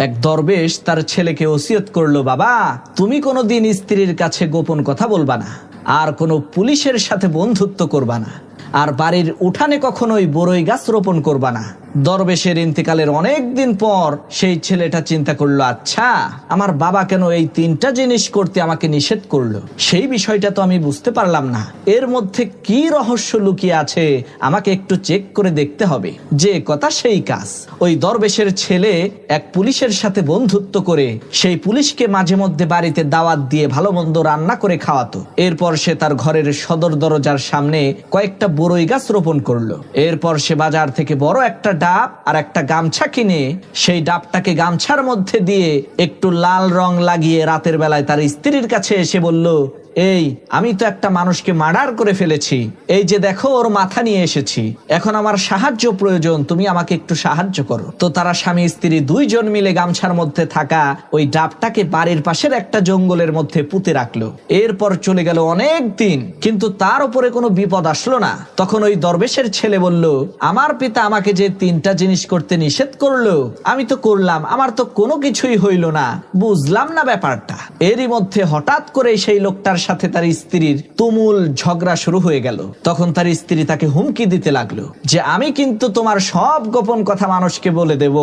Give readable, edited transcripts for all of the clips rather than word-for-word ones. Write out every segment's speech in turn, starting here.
এক দরবেশ তার ছেলেকে ওসিয়ত করলো, বাবা তুমি কোনোদিন স্ত্রীর কাছে গোপন কথা বলবা না, আর কোনো পুলিশের সাথে বন্ধুত্ব করবা না, আর বাড়ির উঠানে কখনোই বড়ই গাছ রোপণ করবা না। দরবেশের ইন্তেকালের অনেক দিন পর সেই ছেলেটা চিন্তা করলো, আচ্ছা আমার বাবা কেন এই তিনটা জিনিস করতে আমাকে নিষেধ করলো, সেই বিষয়টা তো আমি বুঝতে পারলাম না। এর মধ্যে কি রহস্য লুকিয়ে আছে আমাকে একটু চেক করে দেখতে হবে। যে কথা সেই কাজ। ওই দরবেশের ছেলে এক পুলিশের সাথে বন্ধুত্ব করে সেই পুলিশকে মাঝে মধ্যে বাড়িতে দাওয়াত দিয়ে ভালো মন্দ রান্না করে খাওয়াতো। এরপর সে তার ঘরের সদর দরজার সামনে কয়েকটা বড়ই গাছ রোপণ করলো। এরপর সে বাজার থেকে বড় একটা ডাব আর একটা গামছা কিনে সেই ডাবটাকে গামছার মধ্যে দিয়ে একটু লাল রং লাগিয়ে রাতের বেলায় তার স্ত্রীর কাছে এসে বলল, এই আমি তো একটা মানুষকে মার্ডার করে ফেলেছি, এই যে দেখো ওর মাথা নিয়ে এসেছি, এখন আমার সাহায্য প্রয়োজন, তুমি আমাকে একটু সাহায্য করো। তো তারা স্বামী স্ত্রী দুইজন মিলে গামছার মধ্যে থাকা ওই ডাবটাকে বাড়ির পাশের একটা জঙ্গলের মধ্যে পুঁতে রাখলো। এরপর চলে গেল অনেক দিন, কিন্তু তার উপরে কোনো বিপদ আসলো না। তখন ওই দরবেশের ছেলে বলল, আমার পিতা আমাকে যে তিনটা জিনিস করতে নিষেধ করলো আমি তো করলাম, আমার তো কোনো কিছুই হইল না, বুঝলাম না ব্যাপারটা। এরই মধ্যে হঠাৎ করে সেই লোকটার সাথে তার স্ত্রীর তুমুল ঝগড়া শুরু হয়ে গেল। তখন তার স্ত্রী তাকে হুমকি দিতে লাগলো যে আমি কিন্তু তোমার সব গোপন কথা মানুষকে বলে দেব।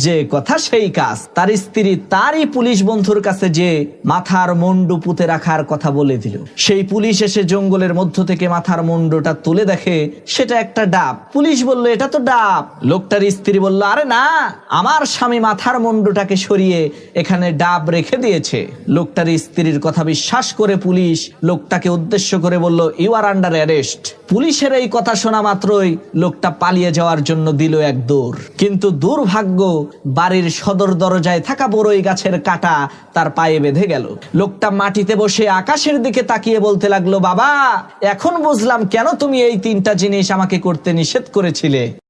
যে কথা সেই কাজ। তার স্ত্রী তারই পুলিশ বন্ধুর কাছে যে মাথার মুন্ডু পুঁতে রাখার কথা বলে দিল। সেই পুলিশ এসে জঙ্গলের মধ্য থেকে মাথার মুন্ডুটা তুলে দেখে সেটা একটা ডাব। পুলিশ বলল, এটা তো ডাব। লোকটার স্ত্রী বলল, আরে না, আমার স্বামী মাথার মুন্ডুটাকে সরিয়ে এখানে ডাব রেখে দিয়েছে। লোকটার স্ত্রীর কথা বিশ্বাস করে পুলিশ লোকটাকে উদ্দেশ্য করে বলল, ইউ আর আন্ডার অ্যারেস্ট। পুলিশের এই কথা শোনা মাত্রই লোকটা পালিয়ে যাওয়ার জন্য দিল এক দৌড়। কিন্তু দুর্ভাগ্য, বাড়ির সদর দরজায় থাকা বড়ই গাছের কাঁটা তার পায়ে বেঁধে গেল। লোকটা মাটিতে বসে আকাশের দিকে তাকিয়ে বলতে লাগলো, বাবা এখন বুঝলাম কেন তুমি এই তিনটা জিনিস আমাকে করতে নিষেধ করেছিলে।